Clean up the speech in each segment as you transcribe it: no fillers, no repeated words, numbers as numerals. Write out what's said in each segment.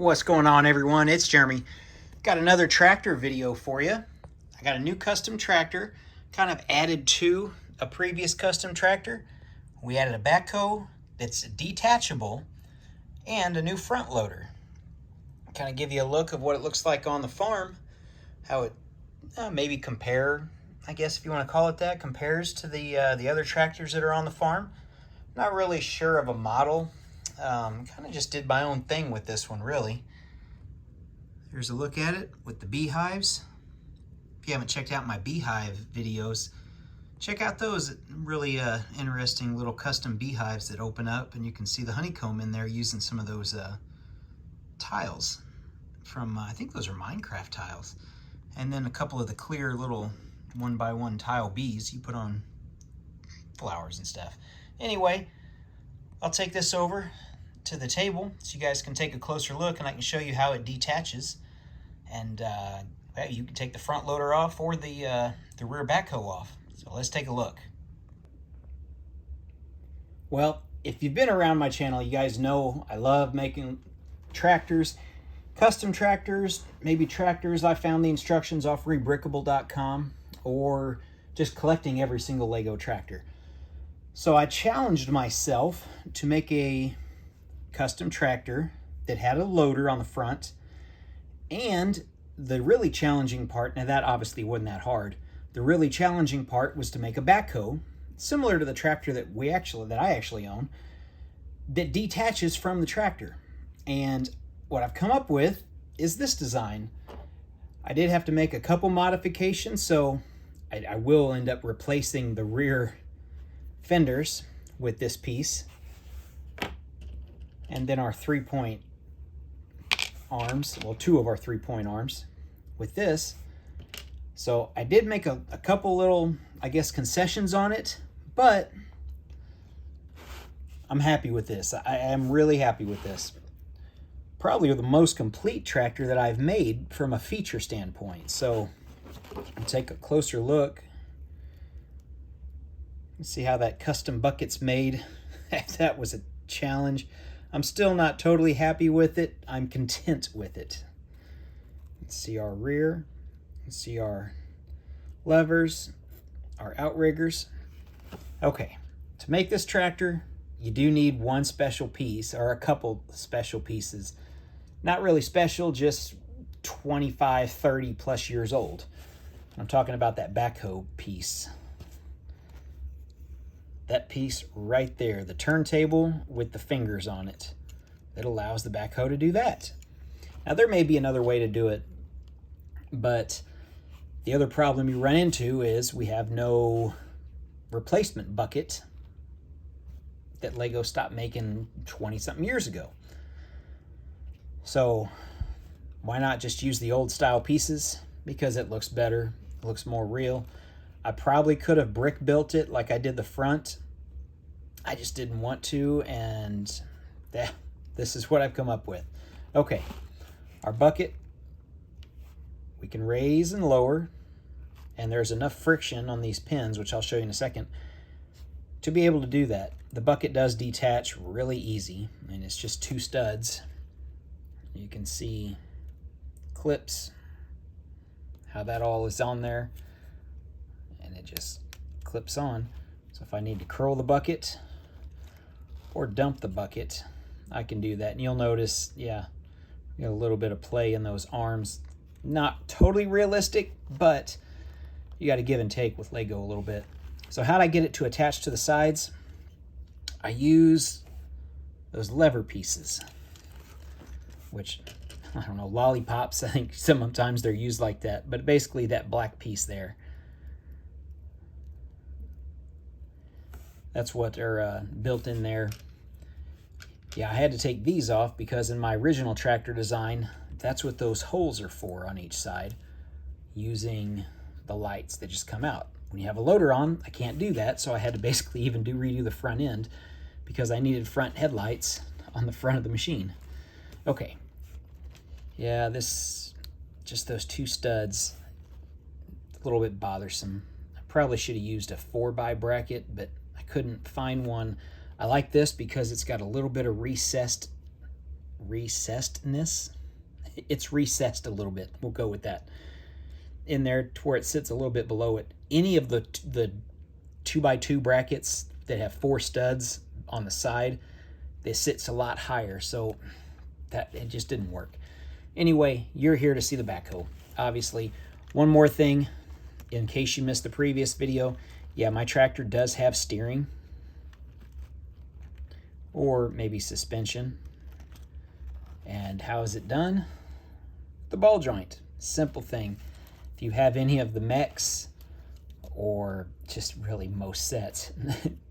What's going on, everyone? It's Jeremy. Got another tractor video for you. I got a new custom tractor, kind of added to a previous custom tractor. We added a backhoe that's detachable and a new front loader. Kind of give you a look of what it looks like on the farm, how it maybe compare, I guess if you want to call it that, compares to the other tractors that are on the farm. Not really sure of a model. Kind of just did my own thing with this one, really. Here's a look at it with the beehives. If you haven't checked out my beehive videos, check out those. Really interesting little custom beehives that open up, and you can see the honeycomb in there using some of those tiles from, I think those are Minecraft tiles. And then a couple of the clear little 1x1 tile bees you put on flowers and stuff. Anyway, I'll take this over to the table so you guys can take a closer look, and I can show you how it detaches. And you can take the front loader off or the rear backhoe off. So let's take a look. Well, if you've been around my channel, you guys know I love making tractors, custom tractors, maybe tractors I found the instructions off reBrickable.com, or just collecting every single LEGO tractor. So I challenged myself to make a custom tractor that had a loader on the front, and the really challenging part, now that obviously wasn't that hard, the really challenging part was to make a backhoe similar to the tractor that I actually own, that detaches from the tractor. And what I've come up with is this design. I did have to make a couple modifications, so I will end up replacing the rear fenders with this piece, and then our 3-point arms, well, two of our 3-point arms with this. So I did make a couple little, I guess, concessions on it, but I'm happy with this. I am really happy with this. Probably the most complete tractor that I've made from a feature standpoint. So I'll take a closer look. See how that custom bucket's made. That was a challenge. I'm still not totally happy with it. I'm content with it. Let's see our rear. Let's see our levers, our outriggers. Okay, to make this tractor, you do need one special piece, or a couple special pieces. Not really special, just 25, 30 plus years old. I'm talking about that backhoe piece. That piece right there, the turntable with the fingers on it, that allows the backhoe to do that. Now there may be another way to do it, but the other problem you run into is we have no replacement bucket that LEGO stopped making 20-something years ago. So why not just use the old style pieces? Because it looks better, it looks more real. I probably could have brick built it like I did the front. I just didn't want to, and this is what I've come up with. Okay, our bucket, we can raise and lower, and there's enough friction on these pins, which I'll show you in a second, to be able to do that. The bucket does detach really easy, and it's just 2 studs. You can see clips, how that all is on there, and it just clips on. So if I need to curl the bucket or dump the bucket, I can do that. And you'll notice, yeah, you got a little bit of play in those arms. Not totally realistic, but you got to give and take with LEGO a little bit. So how'd I get it to attach to the sides? I use those lever pieces, which, I don't know, lollipops, I think sometimes they're used like that, but basically that black piece there. That's what are built in there. Yeah, I had to take these off because in my original tractor design, that's what those holes are for on each side, using the lights that just come out. When you have a loader on, I can't do that, so I had to basically even redo the front end because I needed front headlights on the front of the machine. Okay. Yeah, just those 2 studs, a little bit bothersome. I probably should have used a 4x bracket, but I couldn't find one. I like this because it's got a little bit of recessed recessedness. It's recessed a little bit. We'll go with that. In there to where it sits a little bit below it. Any of the 2x2 brackets that have 4 studs on the side, it sits a lot higher, so that it just didn't work. Anyway, you're here to see the backhoe. Obviously, one more thing, in case you missed the previous video, yeah, my tractor does have steering, or maybe suspension. And how is it done? The ball joint. Simple thing. If you have any of the mechs, or just really most sets,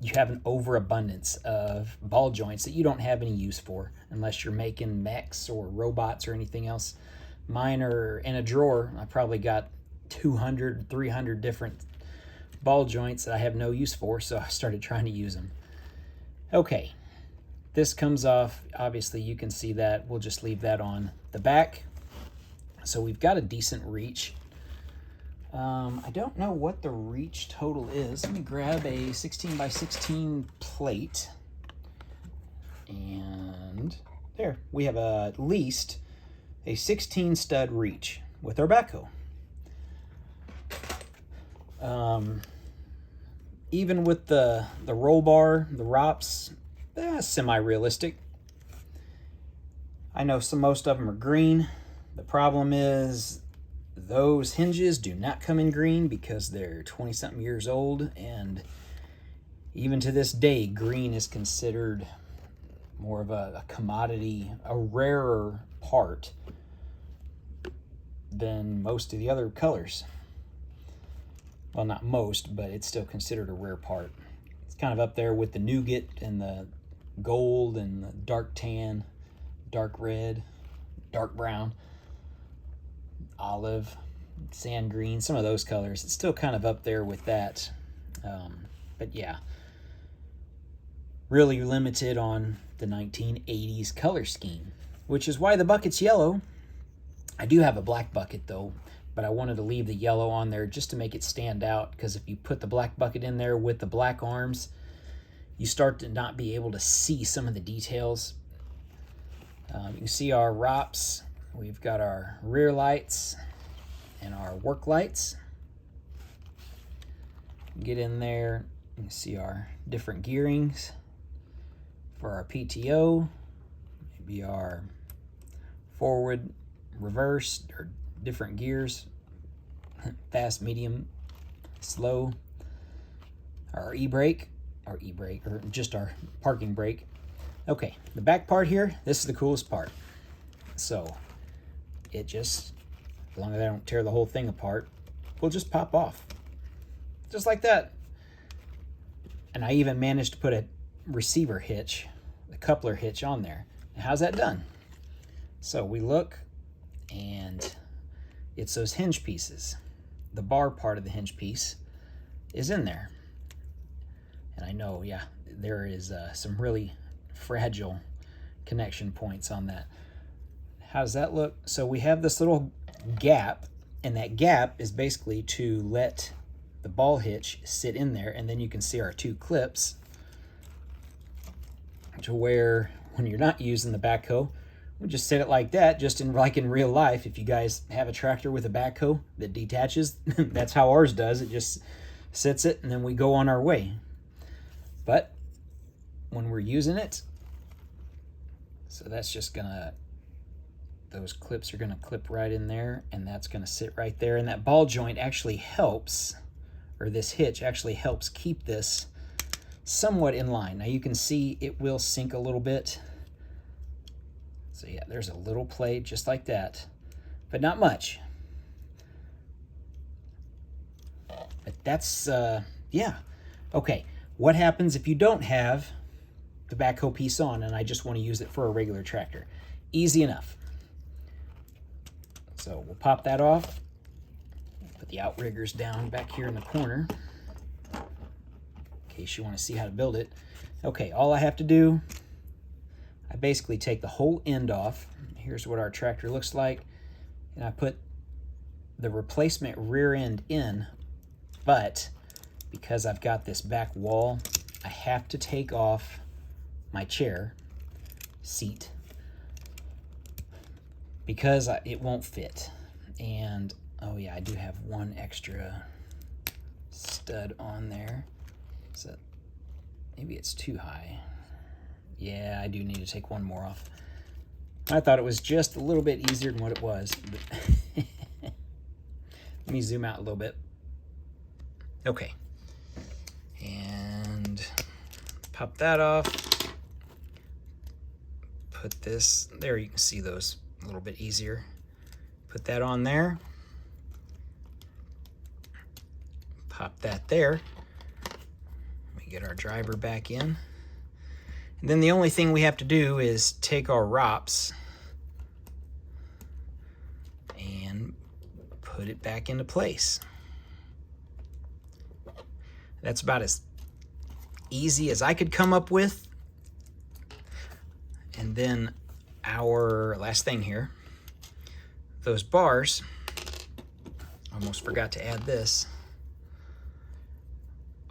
you have an overabundance of ball joints that you don't have any use for unless you're making mechs or robots or anything else. Mine are in a drawer. I probably got 200, 300 different ball joints that I have no use for, so I started trying to use them. Okay, this comes off. Obviously, you can see that. We'll just leave that on the back. So we've got a decent reach. I don't know what the reach total is. Let me grab a 16 by 16 plate. And there, we have at least a 16 stud reach with our backhoe. Even with the roll bar, the ROPS, semi-realistic. I know most of them are green. The problem is those hinges do not come in green because they're 20-something years old, and even to this day, green is considered more of a commodity, a rarer part than most of the other colors. Well, not most, but it's still considered a rare part. It's kind of up there with the nougat and the gold and the dark tan, dark red, dark brown, olive, sand green, some of those colors. It's still kind of up there with that. But yeah, really limited on the 1980s color scheme, which is why the bucket's yellow. I do have a black bucket though, but I wanted to leave the yellow on there just to make it stand out, because if you put the black bucket in there with the black arms, you start to not be able to see some of the details. You can see our ROPS. We've got our rear lights and our work lights. Get in there, you can see our different gearings for our PTO, maybe our forward, reverse, or different gears, fast, medium, slow, our e-brake, or just our parking brake. Okay, the back part here, this is the coolest part. So it just, as long as I don't tear the whole thing apart, will just pop off. Just like that. And I even managed to put a receiver hitch, the coupler hitch on there. And how's that done? So we look, and it's those hinge pieces. The bar part of the hinge piece is in there. And I know, yeah, there is some really fragile connection points on that. How does that look? So we have this little gap, and that gap is basically to let the ball hitch sit in there, and then you can see our 2 clips to where when you're not using the backhoe, we just set it like that, just like in real life. If you guys have a tractor with a backhoe that detaches, that's how ours does. It just sits it, and then we go on our way. But when we're using it, so that's just gonna, those clips are gonna clip right in there, and that's gonna sit right there. And that ball joint actually helps, or this hitch actually helps keep this somewhat in line. Now you can see it will sink a little bit. So yeah, there's a little play just like that, but not much. But that's, yeah. Okay, what happens if you don't have the backhoe piece on and I just want to use it for a regular tractor? Easy enough. So we'll pop that off. Put the outriggers down back here in the corner in case you want to see how to build it. Okay, all I have to do, I basically take the whole end off. Here's what our tractor looks like. And I put the replacement rear end in, but because I've got this back wall, I have to take off my chair seat because it won't fit. And oh yeah, I do have one extra stud on there. So maybe it's too high. Yeah, I do need to take one more off. I thought it was just a little bit easier than what it was. But let me zoom out a little bit. Okay. And pop that off. Put this, there you can see those a little bit easier. Put that on there. Pop that there. Let me get our driver back in. And then the only thing we have to do is take our ROPS and put it back into place. That's about as easy as I could come up with. And then our last thing here, those bars, almost forgot to add this,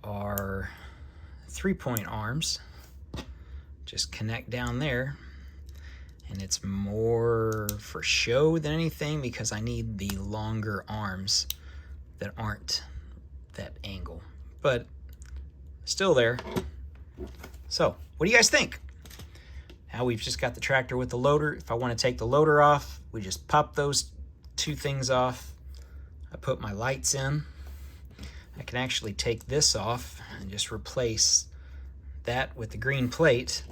are 3-point arms. Just connect down there, and it's more for show than anything because I need the longer arms that aren't that angle, but still there. So what do you guys think? Now we've just got the tractor with the loader. If I want to take the loader off, we just pop those two things off. I put my lights in. I can actually take this off and just replace that with the green plate.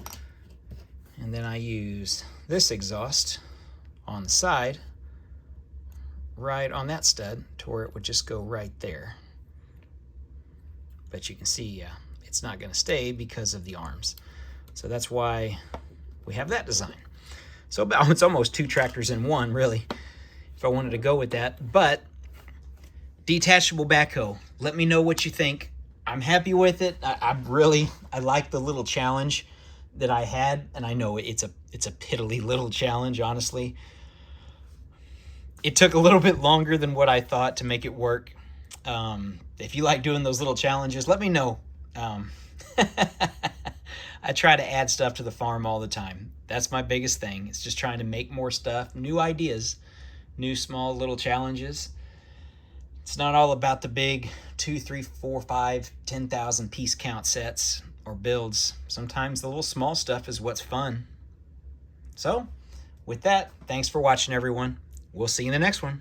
And then I use this exhaust on the side, right on that stud, to where it would just go right there. But you can see it's not going to stay because of the arms. So that's why we have that design. So it's almost 2 tractors in one, really, if I wanted to go with that. But detachable backhoe, let me know what you think. I'm happy with it. I like the little challenge that I had, and I know it's a piddly little challenge, honestly. It took a little bit longer than what I thought to make it work. If you like doing those little challenges, let me know. I try to add stuff to the farm all the time. That's my biggest thing. It's just trying to make more stuff, new ideas, new small little challenges. It's not all about the big 2, 3, 4, 5, 10,000 piece count sets or builds. Sometimes the little small stuff is what's fun. So with that, thanks for watching, everyone. We'll see you in the next one.